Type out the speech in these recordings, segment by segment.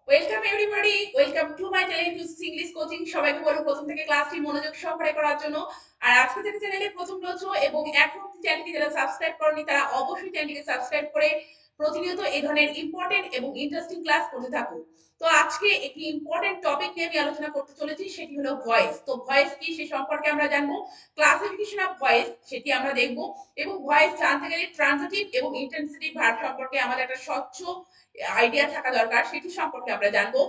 Welcome everybody, welcome to my channel to English coaching. সবাইকে বলবো প্রথম থেকে ক্লাসটি মনোযোগ সহকারে করার জন্য। আর আজকে থেকে চ্যানেলে প্রথম রয়েছে এবং এখন চ্যানেলটি যারা সাবস্ক্রাইব করেনি তারা অবশ্যই চ্যানেলটিকে সাবস্ক্রাইব করে প্রতিনিয়ত এই ধরনের ইম্পর্টেন্ট এবং ইন্টারেস্টিং ক্লাস করতে থাকো। তো আজকে একটি ইম্পর্টেন্ট টপিক নিয়ে আমি আলোচনা করতে চলেছি, সেটি হলো ভয়েস। তো ভয়েস কি সে সম্পর্কে আমরা জানবো, ক্লাসিফিকেশন অফ ভয়েস সেটি আমরা দেখবো, এবং ভয়েস জানতে গেলে ট্রানজিটিভ এবং ইন্টেন্সিটিভ ভার্ব সম্পর্কে আমাদের একটা স্বচ্ছ আইডিয়া থাকা দরকার, সেটি সম্পর্কে আমরা জানবো।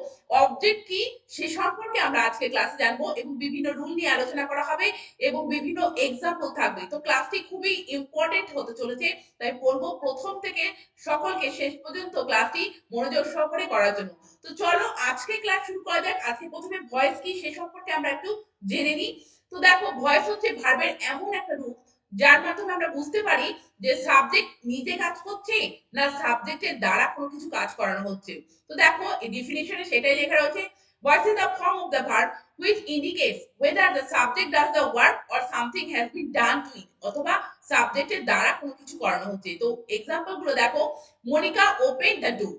অবজেক্ট কি সে সম্পর্কে আমরা আজকে ক্লাসে জানবো এবং বিভিন্ন রুল নিয়ে আলোচনা করা হবে এবং বিভিন্ন এক্সাম্পল থাকবে। তো ক্লাসটি খুবই ইম্পর্টেন্ট হতে চলেছে, তাই বলবো প্রথম থেকে সকলকে শেষ পর্যন্ত ক্লাসটি মনোযোগ সহকারে করার জন্য। তো চলো আজকে ক্লাস শুরু করা যাক। আজকে প্রথমে ভয়েস কি সে সম্পর্কে আমরা একটু জেনে নিই। তো দেখো, ভয়েস হচ্ছে ভার্বের এমন একটা রূপ যার মাধ্যমে আমরা বুঝতে পারি যে সাবজেক্ট নিজে কাজ করছে না সাবজেক্টের দ্বারা কোনো কিছু কাজ করানো হচ্ছে। তো দেখো এই ডেফিনিশনে সেটাই লেখা রয়েছে, voice is the form of the verb which indicates whether the subject does the work or something has been done to it, অথবা সাবজেক্টের দ্বারা কোনো কিছু করানো হচ্ছে। তো এক্সাম্পল গুলো দেখো, Monika open the door,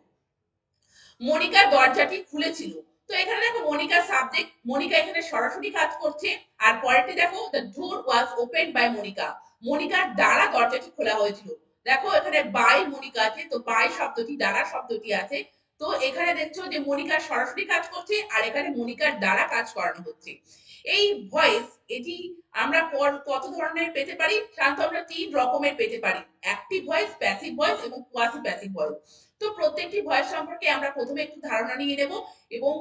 Monika দরজাটি খুলেছিল। তো এখানে দেখো মনিকার সাবজেক্ট, মনিকা এখানে সরাসরি কাজ করছে। আর পরেরটি দেখো, the door was open by Monica, মনিকার দ্বারা দরজাটি খোলা হয়েছিল। দেখো এখানে বাই মনিকা আছে, তো বাই শব্দটি দ্বারা শব্দটি আছে। তো এখানে দেখছো যে মনিকা সরাসরি কাজ করছে আর এখানে মনিকার দ্বারা কাজ করানো হচ্ছে। এই ভয়েস এটি আমরা কত ধরনের পেতে পারি, সাধারণত আমরা তিন রকমের পেতে পারি, অ্যাক্টিভ ভয়েস, প্যাসিভ ভয়েস এবং কোয়াসি প্যাসিভ ভয়েস। তো প্রত্যেকটি ভয়েস সম্পর্কে আমরা প্রথমে একটু ধারণা নিয়ে নেব এবং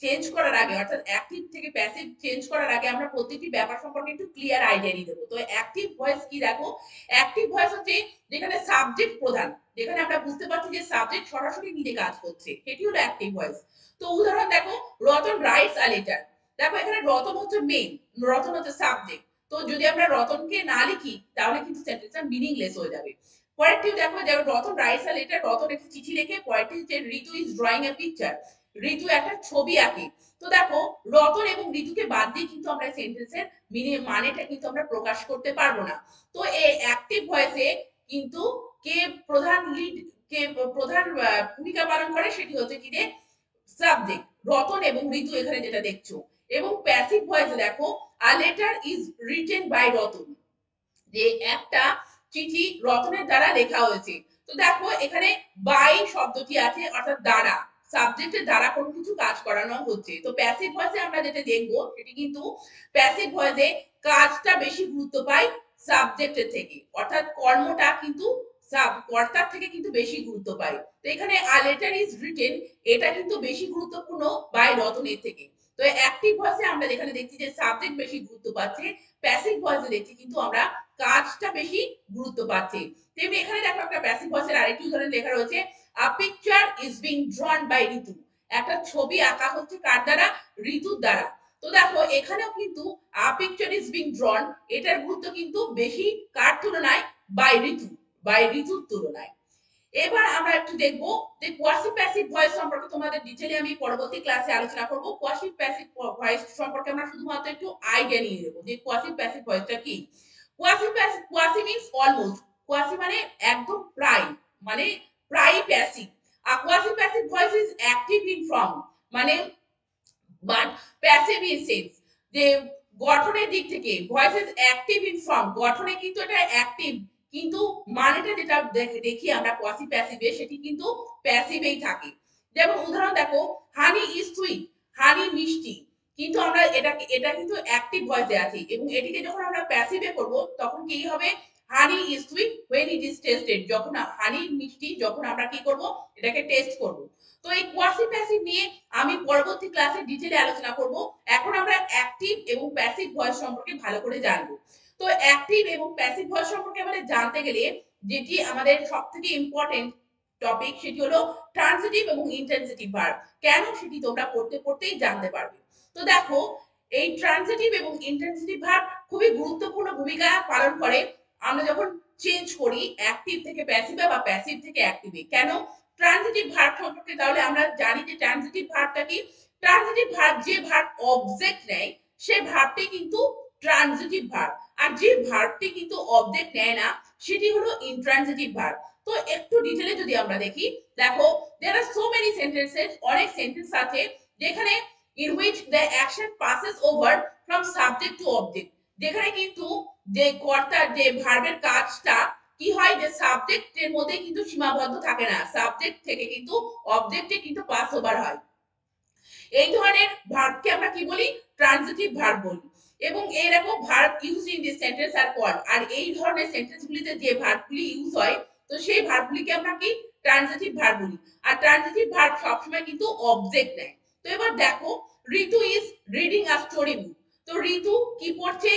চেঞ্জ করার আগে, অর্থাৎ অ্যাক্টিভ থেকে প্যাসিভ চেঞ্জ করার আগে আমরা প্রত্যেকটি ব্যাপার সম্পর্কে একটু ক্লিয়ার আইডিয়া নিয়ে দেবো। তো অ্যাক্টিভ ভয়েস কি দেখো, অ্যাক্টিভ ভয়েস হচ্ছে যেখানে সাবজেক্ট প্রধান, যেখানে আমরা বুঝতে পারছি যে সাবজেক্ট সরাসরি নিজে কাজ করছে, সেটি হলো অ্যাক্টিভ ভয়েস। তো উদাহরণ দেখো, রতন রাইটস আ লেটার। দেখো এখানে রতন হচ্ছে মেইন, রতন হচ্ছে সাবজেক্ট। তো যদি আমরা রতনকে না লিখি তাহলে কিন্তু সেন্টেন্সটা মিনিংলেস হয়ে যাবে। পরেরটি দেখো, যেমন Ratan writes a letter, Ratan একটি চিঠি লেখে। পরেরটি হচ্ছে ঋতু ইজ ড্রয়িং এ পিকচার, ঋতু একটা ছবি আঁকে। তো দেখো রতন এবং ঋতুকে বাদ দিয়ে কিন্তু আমরা সেন্টেন্সের মানেটা কিন্তু আমরা প্রকাশ করতে পারবো না। তো এই অ্যাক্টিভ ভয়েসে কিন্তু কে প্রধান লিড, কে প্রধান ভূমিকা পালন করে, সেটি হচ্ছে কি যে সাবজেক্ট, রতন এবং ঋতু এখানে যেটা দেখছো। এবং প্যাসিভ ভয়েসে দেখো, a letter is written by Ratan, যে একটা চিঠি রতনের দ্বারা লেখা হয়েছে। তো দেখো এখানে বাই শব্দটি আছে, অর্থাৎ দ্বারা, সাবজেক্টের দ্বারা কোনো কিছু কাজ করানো হচ্ছে। তো প্যাসিভ ভয়েসে আমরা যেটা দেখবো সেটি কিন্তু, প্যাসিভ ভয়েসে কাজটা বেশি গুরুত্ব পায় সাবজেক্টের থেকে, অর্থাৎ কর্মটা কিন্তু কর্তার থেকে কিন্তু বেশি গুরুত্ব পায়। তো এখানে আ লেটার ইজ রিটেন, এটা কিন্তু বেশি গুরুত্বপূর্ণ বাই রতনের থেকে। তো অ্যাক্টিভ ভয়েসে আমরা যেখানে দেখছি যে সাবজেক্ট বেশি গুরুত্ব পাচ্ছে, প্যাসিভ ভয়েসে দেখছি কিন্তু আমরা কাজটা বেশি গুরুত্ব পাচ্ছে। তেমনি এখানে দেখো একটা প্যাসিভ ভয়েসের আরেকটি উদাহরণ লেখা রয়েছে, a picture is being drawn by Ritu, একটা ছবি আঁকা হচ্ছে কার দ্বারা, ঋতুর দ্বারা। তো দেখো এখানেও কিন্তু আ পিকচার ইজ বিং ড্রন, এটার গুরুত্ব কিন্তু বেশি কার তুলনায়, বাই ঋতু, বাই ঋতুর তুলনায়। এবার আমরা একটু দেখবো যে কোয়াসি প্যাসিভ ভয়েস সম্পর্কে তোমাদের ডিটেইলে আমি পরবর্তী ক্লাসে আলোচনা করব। কোয়াসি প্যাসিভ ভয়েস সম্পর্কে আমরা শুধুমাত্র একটু আইডিয়া নিয়ে নেব যে কোয়াসি প্যাসিভ ভয়েসটা কি। Quasi passive, quasi means almost, quasi মানে একদম প্রায়, মানে প্রায় প্যাসিভ। আর quasi passive voice is active in form, মানে বাট প্যাসিভ ইন সেন্স, যে গঠনের দিক থেকে voice is active in form, গঠনে কিন্তু এটা অ্যাক্টিভ, কিন্তু মানেটা যেটা দেখি আমরা কোয়াসি প্যাসিভে, সেটি কিন্তু প্যাসিভেই থাকে। যেমন উদাহরণ দেখো, হানি ইজ সুইট, হানি মিষ্টি, কিন্তু আমরা এটা কিন্তু অ্যাক্টিভ ভয়েসে আছে, এবং এটিকে যখন আমরা প্যাসিভে করব তখন কি হবে, হানি is sweet when it is tasted, যখন হানি মিষ্টি, যখন আমরা কি করব, এটাকে টেস্ট করব। তো এই কোয়াসি প্যাসিভ নিয়ে আমি পরবর্তী ক্লাসে ডিটেইলে আলোচনা করব। এখন আমরা অ্যাক্টিভ এবং প্যাসিভ ভয়েস সম্পর্কে ভালো করে জানব। তো অ্যাক্টিভ এবং প্যাসিভ ভয়েস সম্পর্কে আমাদের জানতে গেলে যেটি আমাদের সবথেকে ইম্পর্টেন্ট টপিক, সেটি হলো ট্রান্সিটিভ এবং ইন্টেন্সিটিভ ভার্ব। কেন, সেটি তোমরা পড়তে পড়তেই জানতে পারবে। তো দেখো, এই ট্রান্সিটিভ এবং ইন্টেন্সিটিভ ভার্ব খুবই গুরুত্বপূর্ণ ভূমিকা পালন করে আমরা যখন চেঞ্জ করি অ্যাক্টিভ থেকে প্যাসিভে বা প্যাসিভ থেকে অ্যাক্টিভে। কেন, ট্রানজিটিভ ভার্ব সম্পর্কে তাহলে আমরা জানি যে ট্রানজিটিভ ভার্বটা কি। ট্রানজিটিভ ভার্ব যে ভার্ব অবজেক্ট নেয় সেই ভার্বটি কিন্তু ট্রানজিটিভ ভার্ব, আর যে ভার্বটি কিন্তু অবজেক্ট নেয় না সেটি হলো ইনট্রানজিটিভ ভার্ব। তো একটু ডিটেইলে যদি আমরা দেখি, দেখো দেয়ার আর সো মেনি সেন্টেন্সেস অনেক সেন্টেন্স আছে যেখানে in which the action passes over from subject to object, যেখানে কিন্তু যে কর্তার যে ভার্বের কাজটা কি হয় যে সাবজেক্টের মধ্যে কিন্তু সীমাবদ্ধ থাকে না, সাবজেক্ট থেকে কিন্তু অবজেক্টে কিন্তু পাস ওভার হয়। এই ধরনের ভার্বকে আমরা কি বলি? ট্রানজিটিভ ভার্ব বলি। এবং এরকম verb use in this sentence are called, আর এই ধরনের সেন্টেন্সগুলিতে যে ভার্বগুলি ইউজ হয় তো সেই ভার্বগুলিকে আমরা কি? ট্রানজিটিভ ভার্ব বলি। আর ট্রানজিটিভ ভার্ব সবসময় কিন্তু অবজেক্ট নেয়। তো এবার দেখো, Ritu is reading a story book. তো ঋতু কি পড়ছে?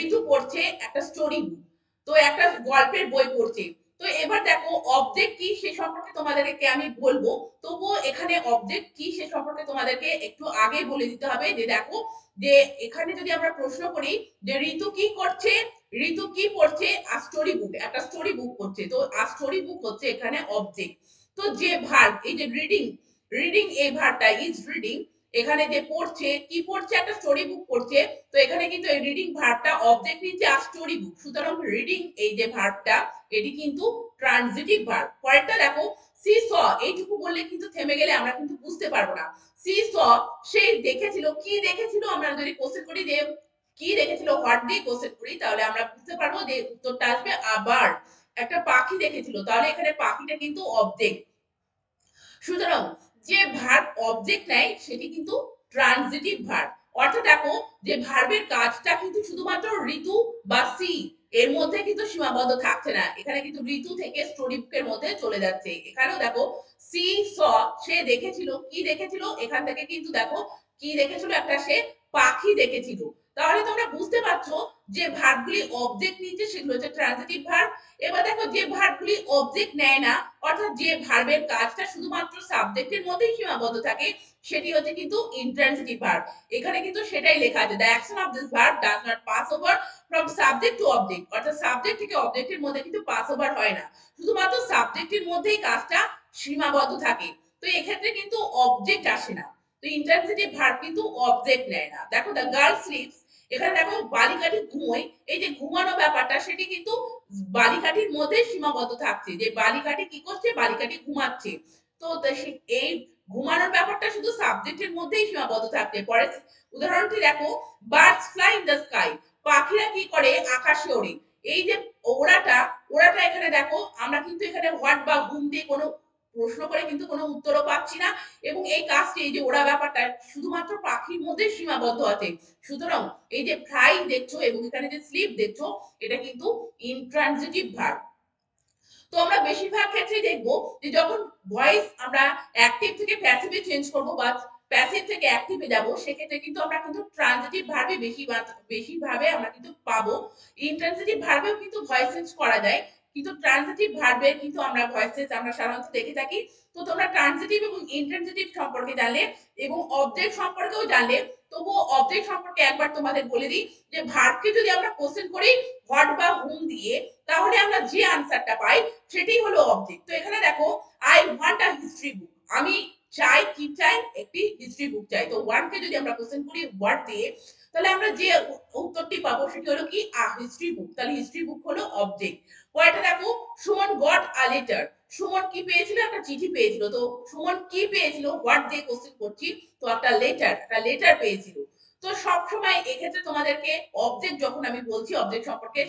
ঋতু পড়ছে একটা স্টোরি বুক, তো একটা গল্পের বই পড়ছে। তো এবার দেখো অবজেক্ট কি সে সম্পর্কে তোমাদেরকে আমি বলবো, তবুও এখানে অবজেক্ট কি সে সম্পর্কে তোমাদেরকে একটু আগে বলে দিতে হবে। যে দেখো, যে এখানে যদি আমরা প্রশ্ন করি যে ঋতু কি করছে, ঋতু কি পড়ছে? আ স্টোরি বুক, একটা স্টোরি বুক পড়ছে। তো আ স্টোরি বুক হচ্ছে এখানে অবজেক্ট। তো যে ভার্ব, এই যে রিডিং, রিডিং এই ভার্বটা ইজ রিডিং, এখানে যে পড়ছে কি পড়ছে? একটা স্টোরি বুক পড়ছে। তো এখানে কিন্তু এই রিডিং ভার্বটা অবজেক্ট নিচ্ছে আ স্টোরি বুক, সুতরাং রিডিং এই যে ভার্বটা এটি কিন্তু ট্রানজিটিভ ভার্ব। পরেরটা দেখো, সি স, এইটুকু বললে কিন্তু থেমে গেলে আমরা কিন্তু বুঝতে পারবো না। সি স, সে দেখেছিল, কি দেখেছিল? আমরা যদি কোশ্চেন করি যে কি দেখেছিল, হোয়াট দিয়ে কোশ্চেন করি, তাহলে আমরা বুঝতে পারবো যে উত্তরটা আসবে আবার একটা পাখি দেখেছিল, তাহলে এখানে পাখিটা কিন্তু অবজেক্ট। সুতরাং যে ভার্ব অবজেক্ট নেয় সেটি কিন্তু ট্রানজিটিভ ভার্ব। অর্থাৎ দেখো যে ভার্বের কাজটা কিন্তু শুধুমাত্র ঋতু বা সি এর মধ্যে কিন্তু সীমাবদ্ধ থাকছে না, এখানে কিন্তু ঋতু থেকে স্টোরি বুকের মধ্যে চলে যাচ্ছে। এখানেও দেখো সি স, সে দেখেছিল, কি দেখেছিল? এখান থেকে কিন্তু দেখো কি দেখেছিল? একটা সে পাখি দেখেছিল। তাহলে তোমরা বুঝতে পারছো যে ভার্বগুলি অবজেক্ট নিচ্ছে সেগুলো হচ্ছে ট্রানজিটিভ ভার্ব। এবার দেখো যে ভার্বগুলি অবজেক্ট নেয় না, অর্থাৎ যে ভার্বের কাজটা শুধুমাত্র সাবজেক্টের মধ্যেই সীমাবদ্ধ থাকে, সেটি হচ্ছে কিন্তু ইন্ট্রান্সিটিভ ভার্ব। এখানে কিন্তু সেটাই লেখা আছে, the action of this verb does not pass over from subject to object, অর্থাৎ সাবজেক্ট থেকে অবজেক্টের মধ্যে কিন্তু পাস ওভার হয় না, শুধুমাত্র সাবজেক্টের মধ্যেই কাজটা সীমাবদ্ধ থাকে। তো এক্ষেত্রে কিন্তু অবজেক্ট আসে না। তো ইন্ট্রান্সিটিভ ভার্ব কিন্তু অবজেক্ট নেয় না। দেখো, দ্য গার্ল স্লিপস, এখানে দেখো বালিকাটি ঘুমোয়, এই যে ঘুমানো ব্যাপারটা সেটি কিন্তু বালিকাটির মধ্যে সীমাবদ্ধ থাকছে, যে বালিকাটি কি করছে? বালিকাটি ঘুমাচ্ছে। তো এই ঘুমানোর ব্যাপারটা শুধু সাবজেক্টের মধ্যেই সীমাবদ্ধ থাকছে। পরের উদাহরণটি দেখো, birds fly in the sky, পাখিরা কি করে? আকাশে ওড়ে। এই যে ওড়াটা, ওড়াটা এখানে দেখো আমরা কিন্তু এখানে হোয়াট বা হুম দিয়ে কোনো প্রশ্ন করে কিন্তু কোনো উত্তরও পাচ্ছি না, এবং এই কাজটি, এই যে ওড়া ব্যাপারটা শুধুমাত্র পাখির মধ্যে সীমাবদ্ধ আছে। সুতরাং এই যে ফ্লাই দেখছো এবং এখানে যে স্লিপ দেখছো, এটা কিন্তু ইন্ট্রানজিটিভ ভার্ব। তো আমরা বেশিরভাগ ক্ষেত্রে দেখবো যে যখন ভয়েস আমরা অ্যাক্টিভ থেকে প্যাসিভে চেঞ্জ করব বা প্যাসিভ থেকে অ্যাক্টিভে যাব, সেক্ষেত্রে কিন্তু আমরা কিন্তু ট্রানজিটিভ ভার্বে বেশিভাবে আমরা কিন্তু পাবো। ইন্ট্রানজিটিভ ভার্বেও কিন্তু ভয়েস চেঞ্জ করা যায়, কিন্তু ট্রানজিটিভ ভার্বের কিন্তু আমরা ভয়েস চেঞ্জ আমরা সাধারণত দেখে থাকি। তো তোমরা ট্রানজিটিভ এবং ইন্ট্রানজিটিভ সম্পর্কে জানলে এবং অবজেক্ট সম্পর্কেও জানলে, তবুও অবজেক্ট সম্পর্কে একবার তোমাদের বলে দিই যে ভার্বকে যদি আমরা কোশ্চেন করি হোয়াট বা হুম দিয়ে, তাহলে আমরা যে আনসারটা পাই সেটি হলো অবজেক্ট। তো এখানে দেখো, আই ওয়ান্ট আ হিস্ট্রি বুক, আমি চাই, কি চাই? একটি হিস্ট্রি বুক চাই। তো ওয়ান কে যদি আমরা কোশ্চেন করি হোয়াট দিয়ে, তাহলে আমরা যে উত্তরটি পাবো সেটি হলো কি? আ হিস্ট্রি বুক। তাহলে হিস্ট্রি বুক হলো অবজেক্ট। পরেরটা দেখো, Suman got a letter, Suman কি পেয়েছিল? একটা চিঠি পেয়েছিল। তো সুমন কি পেয়েছিল? হোয়াট দিয়ে কোশ্চেন করছি, তো একটা লেটার, একটা লেটার পেয়েছিল। তো সবসময় এক্ষেত্রে তোমাদেরকে অবজেক্ট যখন আমি বলছি অবজেক্ট সম্পর্কে,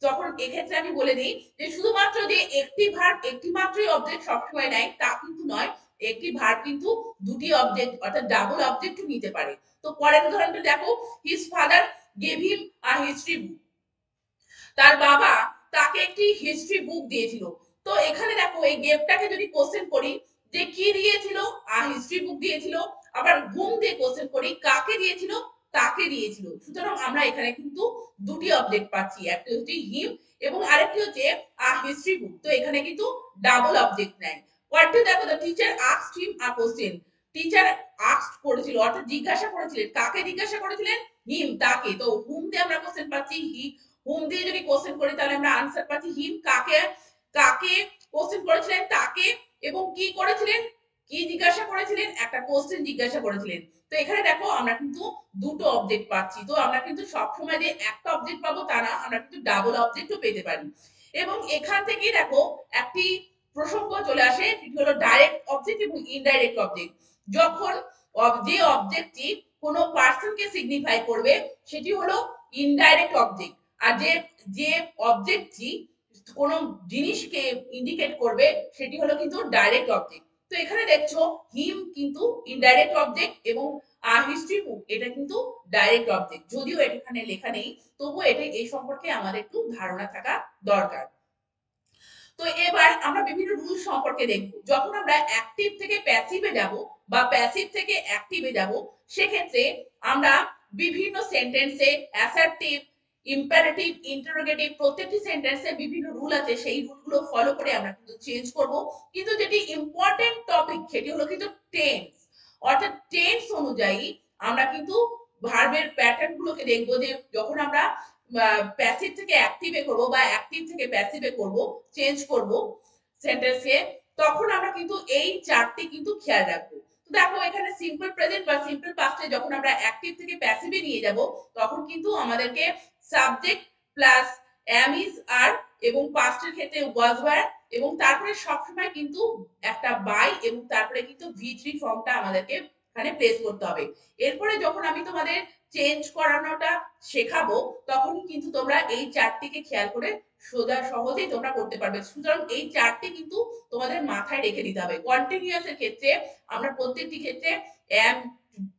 তখন এক্ষেত্রে আমি বলে দিই যে শুধুমাত্র যে একটি ভার্ব একটি মাত্রই অবজেক্ট সবসময় নেয় তা কিন্তু নয়, একটি ভার্ব কিন্তু দুটি অবজেক্ট অর্থাৎ ডাবল অবজেক্টও নিতে পারে। তো পরের উদাহরণটা দেখো, হিজ ফাদার গেভ হিম আ হিস্ট্রি বুক, তার বাবা তাকে একটি হিস্ট্রি বুক দিয়েছিল। তো এখানে দেখো এই গেভটাকে যদি কোশ্চেন করি যে কি দিয়েছিল? আ হিস্ট্রি বুক দিয়েছিল। আবার ঘুম দিয়ে কোশ্চেন করি কাকে দিয়েছিল? তাকে দিয়েছিল। সুতরাং আমরা এখানে কিন্তু দুটি অবজেক্ট পাচ্ছি, একটি হচ্ছে হিম এবং আরেকটি হচ্ছে আ হিস্ট্রি বুক। তো এখানে কিন্তু ডাবল অবজেক্ট নেয়। পরেরটি দেখো, the teacher asked him a question, teacher asked করেছিল অর্থাৎ জিজ্ঞাসা করেছিলেন, কাকে জিজ্ঞাসা করেছিলেন? হিম, তাকে। তো হুম দিয়ে আমরা কোশ্চেন পাচ্ছি হি, হুম দিয়ে যদি কোশ্চেন করি তাহলে আমরা আনসার পাচ্ছি হিম। কাকে, কাকে কোশ্চেন করেছিলেন? তাকে। এবং কি করেছিলেন? কি জিজ্ঞাসা করেছিলেন? একটা কোশ্চেন জিজ্ঞাসা করেছিলেন। তো এখানে দেখো আমরা কিন্তু দুটো অবজেক্ট পাচ্ছি। তো আমরা কিন্তু সবসময় যে একটা অবজেক্ট পাবো তা না, আমরা কিন্তু ডাবল অবজেক্টও পেতে পারি। এবং এখান থেকেই দেখো একটি প্রসঙ্গ চলে আসে, সেটি হলো ডাইরেক্ট অবজেক্ট এবং ইনডাইরেক্ট অবজেক্ট। যখন যে অবজেক্টটি কোনো পার্সনকে সিগনিফাই করবে সেটি হলো ইনডাইরেক্ট অবজেক্ট, আর যে যে অবজেক্টটি কোনো জিনিসকে ইন্ডিকেট করবে সেটি হলো কিন্তু ডাইরেক্ট অবজেক্ট। তো এখানে দেখছো হিম কিন্তু ইনডাইরেক্ট অবজেক্ট এবং হিস্ট্রি বুক এটা কিন্তু ডাইরেক্ট অবজেক্ট। যদিও এখানে লেখা নেই, তবুও এটা এই সম্পর্কে আমাদের একটু ধারণা থাকা দরকার। তো এবার আমরা বিভিন্ন রুল সম্পর্কে দেখব। যখন আমরা অ্যাক্টিভ থেকে প্যাসিভে যাব বা প্যাসিভ থেকে অ্যাক্টিভে যাব, সেক্ষেত্রে আমরা বিভিন্ন সেন্টেন্সে অ্যাসার্টিভ, ইম্পারেটিভ, ইন্টারোগেটিভ প্রত্যেকটি সেন্টেন্সে বিভিন্ন রুল আছে, সেই রুলগুলো ফলো করে আমরা কিন্তু চেঞ্জ করব। কিন্তু যেটি ইম্পর্টেন্ট টপিক সেটি হলো কিন্তু টেন্স, অর্থাৎ টেন্স অনুযায়ী আমরা কিন্তু ভার্বের প্যাটার্ন গুলোকে দেখবো, যে যখন আমরা প্যাসিভ থেকে অ্যাক্টিভে করব বা অ্যাক্টিভ থেকে প্যাসিভে করব, চেঞ্জ করব সেন্টেন্সে, তখন আমরা কিন্তু এই চারটি কিন্তু খেয়াল রাখবো। তো দেখো এখানে সিম্পল প্রেজেন্ট বা সিম্পল পাস্টে যখন আমরা অ্যাক্টিভ থেকে প্যাসিভে নিয়ে যাব, তখন কিন্তু আমাদেরকে subject plus am is are এবং পাস্টের ক্ষেত্রে was were এবং তারপরে সবসময় কিন্তু একটা বাই এবং তারপরে কিন্তু V3 ফর্মটা আমাদেরকে এখানে প্লেস করতে হবে। এরপরে যখন আমি তোমাদের চেঞ্জ করানোটা শেখাবো, তখন কিন্তু তোমরা এই চারটিকে খেয়াল করে সোজা সহজেই তোমরা করতে পারবে। সুতরাং এই চারটি কিন্তু তোমাদের মাথায় রেখে দিতে হবে। কন্টিনিউয়াস এর ক্ষেত্রে আমরা প্রত্যেকটি ক্ষেত্রে am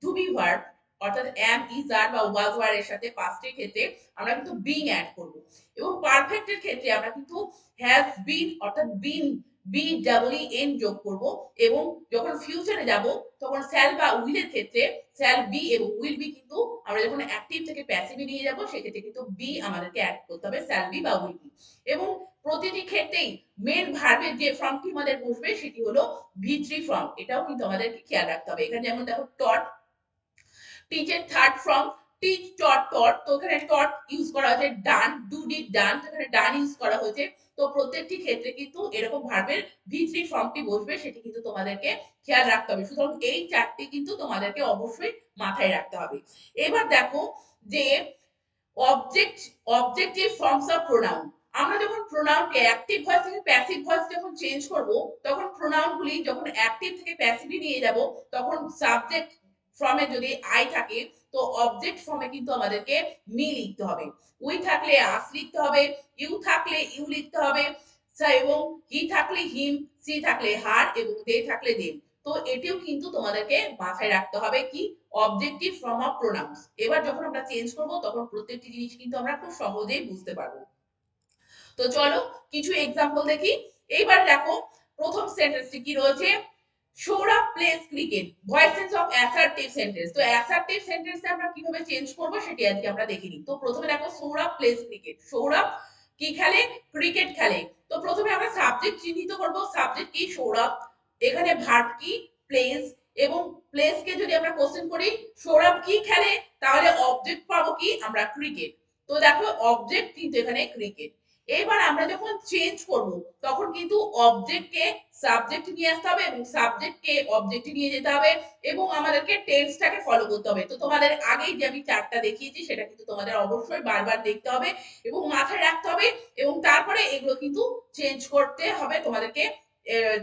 to be verb অর্থাৎ am is are বা was were এর সাথে পাস্টের ক্ষেত্রে আমরা কিন্তু being অ্যাড করব, এবং পারফেক্ট এর ক্ষেত্রে আমরা কিন্তু has been অর্থাৎ been বি ডাবল এন যোগ করব, এবং যখন ফিউচারে যাব তখন শ্যাল বা উইল এর ক্ষেত্রে শ্যাল বি এবং উইল বি কিন্তু আমরা যখন অ্যাক্টিভ থেকে প্যাসিভে নিয়ে যাব, সেক্ষেত্রে কিন্তু বি আমাদেরকে অ্যাড করতে হবে, শ্যাল বি বা উইল বি। এবং প্রতিটি ক্ষেত্রেই মেন ভার্বের যে ফর্মটি আমাদের বসবে সেটি হলো V3 ফর্ম, এটাও কিন্তু আমাদেরকে খেয়াল রাখতে হবে। এখানে যেমন দেখো টট, টিচের থার্ড ফর্ম টিচ টট টট, তো এখানে টট ইউজ করা হয়েছে, ডান ডু ডিড ডান, এখানে ডান ইউজ করা হয়েছে। তো প্রত্যেকটি ক্ষেত্রে কিন্তু এরকম ভার্বের V3 ফর্মটি বসবে, সেটি কিন্তু তোমাদেরকে খেয়াল রাখতে হবে। সুতরাং এই চারটি কিন্তু তোমাদেরকে অবশ্যই মাথায় রাখতে হবে। এবার দেখো যে অবজেক্টিভ ফর্মস অফ প্রোনাউন। আমরা যখন প্রোনাউনকে অ্যাক্টিভ ভয়েস থেকে প্যাসিভ ভয়েস যখন চেঞ্জ করব, তখন প্রোনাউনগুলি যখন অ্যাক্টিভ থেকে প্যাসিভে নিয়ে যাব, তখন সাবজেক্ট ফর্মে যদি আই থাকে, তো অবজেক্ট ফর্মে কিন্তু আমাদেরকে মি লিখতে হবে। উই থাকলে আস লিখতে হবে, ইউ থাকলে ইউ লিখতে হবে, এবং হি থাকলে হিম, সি থাকলে হার এবং দে থাকলে দেম। তো এটিও কিন্তু তোমাদেরকে মাথায় রাখতে হবে কি অবজেক্টিভ ফর্ম অফ প্রোনাউন্স। এবার যখন আমরা চেঞ্জ করব, তখন প্রত্যেকটি জিনিস কিন্তু আমরা খুব সহজেই বুঝতে পারবো। তো চলো কিছু এক্সাম্পল দেখি। এইবার দেখো প্রথম সেন্টেন্সটি কি রয়েছে, Sourav place cricket, voice sense of assertive sentence. তো অ্যাসার্টিভ সেন্টেন্সে আমরা কিভাবে চেঞ্জ করব সেটি আজকে আমরা দেখে নিই। তো প্রথমে দেখো সৌরভ প্লেস ক্রিকেট, সৌরভ কি খেলে, ক্রিকেট খেলে। তো প্রথমে আমরা সাবজেক্ট চিহ্নিত করব, সাবজেক্ট কি সৌরভ, এখানে ভার্ব কি প্লেস, এবং প্লেস কে যদি আমরা কোশ্চেন করি সৌরভ কি খেলে, তাহলে অবজেক্ট পাবো কি আমরা ক্রিকেট। তো দেখো অবজেক্ট কিন্তু এখানে ক্রিকেট। এবার আমরা যখন চেঞ্জ করব, তখন কিন্তু অবজেক্টকে সাবজেক্ট নিয়ে আসতে হবে এবং সাবজেক্টকে অবজেক্টে নিয়ে যেতে হবে, এবং আমাদেরকে টেন্সটাকে ফলো করতে হবে। তো তোমাদের আগেই যে আমি চারটা দেখিয়েছি সেটা কিন্তু তোমাদের অবশ্যই বারবার দেখতে হবে এবং মাথায় রাখতে হবে, এবং তারপরে এগুলো কিন্তু চেঞ্জ করতে হবে তোমাদেরকে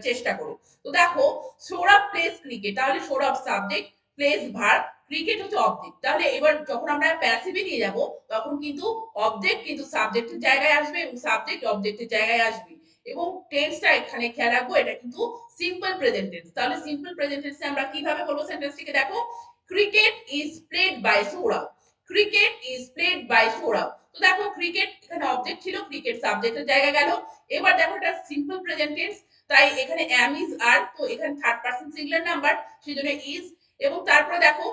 চেষ্টা করো। তো দেখো সৌরভ প্লেস ক্রিকেট, তাহলে Sourav subject, place verb, cricket হচ্ছে অবজেক্ট। তাহলে এবার যখন আমরা প্যাসিভে নিয়ে যাব, তখন কিন্তু অবজেক্ট কিন্তু সাবজেক্টের জায়গায় আসবে এবং সাবজেক্ট অবজেক্টের জায়গায় আসবে, এবং টেন্সটা এখানে খেয়াল রাখবো, এটা কিন্তু সিম্পল প্রেজেন্ট টেন্স। তাহলে সিম্পল প্রেজেন্ট টেন্সে আমরা কিভাবে বলবো সেন্টেন্সটিকে, দেখো cricket is played by Sourav, cricket is played by Sourav. তো দেখো ক্রিকেট এখানে অবজেক্ট ছিল, ক্রিকেট সাবজেক্টের জায়গায় গেল। এবার দেখো এটা সিম্পল প্রেজেন্ট টেন্স, তাই এখানে am is are, তো এখানে থার্ড পারসন সিঙ্গুলার নাম্বার, সেজন্য ইজ, এবং তারপরে দেখো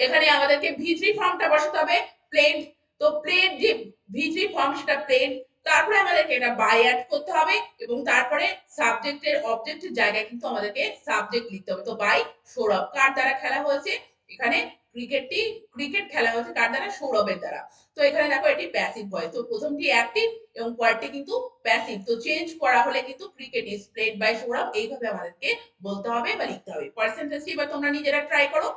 এখানে আমাদেরকে V3 ফর্মটা বসাতে হবে, প্লেড। তো প্লেড যে V3 ফর্ম সেটা প্লেড, তারপরে আমাদেরকে এটা বাই অ্যাড করতে হবে, এবং তারপরে সাবজেক্টের অবজেক্টের জায়গায় কিন্তু আমাদেরকে সাবজেক্ট লিখতে হবে। তো বাই সৌরভ, কার দ্বারা খেলা হয়েছে, এখানে ক্রিকেট খেলা হয়েছে কার দ্বারা, সৌরভের দ্বারা। তো এখানে দেখো এটি প্যাসিভ ভয়েস, তো প্রথমটি অ্যাক্টিভ এবং পরেরটি কিন্তু প্যাসিভ। তো চেঞ্জ করা হলে কিন্তু cricket is played by Sourav, এইভাবে আমাদেরকে বলতে হবে বা লিখতে হবে। পার্সেন্টেজটি এবার তোমরা নিজেরা ট্রাই করো।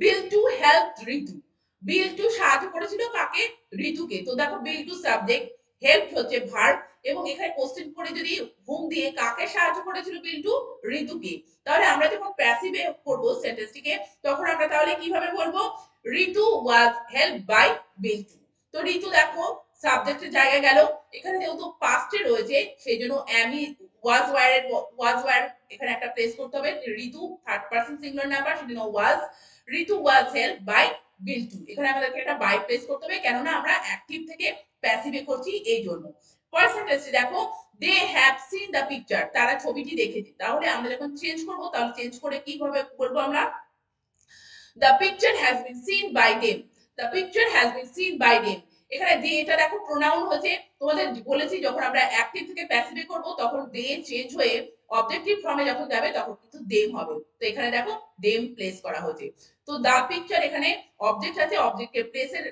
Bill to help Ritu, Bill to সাহায্য করেছিল কাকে, ঋতুকে। তো দেখো বিল টু সাবজেক্ট, হেল্প হচ্ছে ভার্ব, এবং এখানে কোশ্চেন করে যদি হুম দিয়ে কাকে সাহায্য করেছিল বিল্টু, ঋতুকে। তাহলে আমরা যখন প্যাসিভে করব সেন্টেন্সটিকে তখন আমরা তাহলে কিভাবে বলবো, ঋতু ওয়াজ হেল্প বাই বিল্টু। তো ঋতু দেখো সাবজেক্টের জায়গায় গেল, এখানে যেহেতু পাস্টে রয়েছে সেই জন্য আমি ওয়াজ ওয়ার এখানে একটা প্লেস করতে হবে। ঋতু থার্ড পারসন সিঙ্গুলার নাম্বার, সেজন্য ওয়াজ, ঋতু ওয়াজ হেল্প বাই বিল্টু, এখানে আমাদেরকে একটা বাই প্লেস করতে হবে, কেননা আমরা অ্যাক্টিভ থেকে প্যাসিভে করছি এই জন্য। পার্সেন্টেজে দেখো they have seen the picture, তারা ছবিটি দেখেছে। তাহলে আমরা যখন চেঞ্জ করব তাহলে চেঞ্জ করে কিভাবে বলবো আমরা, the picture has been seen by them, the picture has been seen by them। এখানে দে এটা দেখো প্রোনাউন হয়েছে, তোমাদের বলেছি যখন আমরা অ্যাক্টিভ থেকে প্যাসিভে করব তখন দে চেঞ্জ হয়ে অবজেক্টিভ ফর্মে যখন যাবে তখন কিন্তু দেম হবে। তো এখানে দেখো দেম প্লেস করা হয়েছে। তো দা পিকচার এখানে অবজেক্ট আছে, অবজেক্টের প্লেসের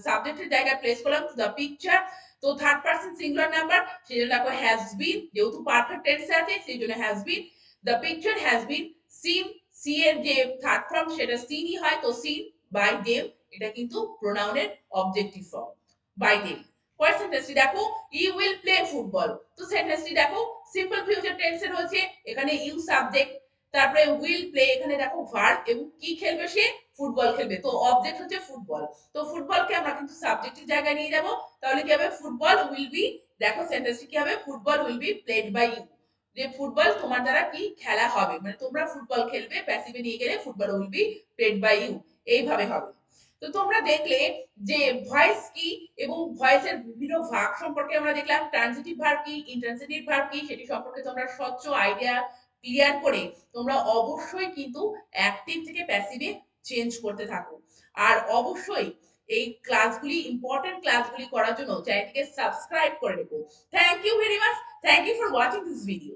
সাবজেক্টের জায়গায় প্লেস করলাম দা পিকচার। তো থার্ড পারসন সিঙ্গুলার নাম্বার সেজন্য দেখো হ্যাজ বিন, যেহেতু পারফেক্ট টেন্সে আছে সেই জন্য has been. The picture has been seen, see এর যে থার্ড ফর্ম সেটা সিনই হয়, তো সিন বাই দেম এটা কিন্তু প্রোনাউনের অবজেক্টিভ ফর্ম, বাই দেম। পরের সেন্টেন্সটি দেখো ইউ উইল প্লে ফুটবল। তো সেন্টেন্সটি দেখো সিম্পল ফিউচার টেন্সে রয়েছে, এখানে ইউ সাবজেক্ট, তারপরে উইল প্লে এখানে দেখো ভার্ব, এবং কি খেলবে সে, ফুটবল খেলবে। তো অবজেক্ট হচ্ছে ফুটবল, তো ফুটবলকে আমরা কিন্তু সাবজেক্টের জায়গায় নিয়ে যাব। তাহলে কি হবে, ফুটবল উইল বি, দেখো সেন্টেন্সটি কি হবে, football will be played by you, যে ফুটবল তোমার দ্বারা কি খেলা হবে, মানে তোমরা ফুটবল খেলবে, প্যাসিভে নিয়ে গেলে football will be played by you, এইভাবে হবে। তো তোমরা দেখলে যে ভয়েস কি এবং ভয়েসের বিভিন্ন ভাগ সম্পর্কে আমরা দেখলাম, ট্রানজিটিভ ভার্ব কি, ইন্ট্রানজিটিভ ভার্ব কি, সেটি সম্পর্কে তোমরা স্বচ্ছ আইডিয়া ক্লিয়ার করে তোমরা অবশ্যই কিন্তু অ্যাক্টিভ থেকে প্যাসিভে চেঞ্জ করতে থাকো। আর অবশ্যই এই ক্লাসগুলি, ইম্পর্টেন্ট ক্লাসগুলি করার জন্য চ্যানেলটিকে সাবস্ক্রাইব করে রেখো। Thank you very much, thank you for watching this video.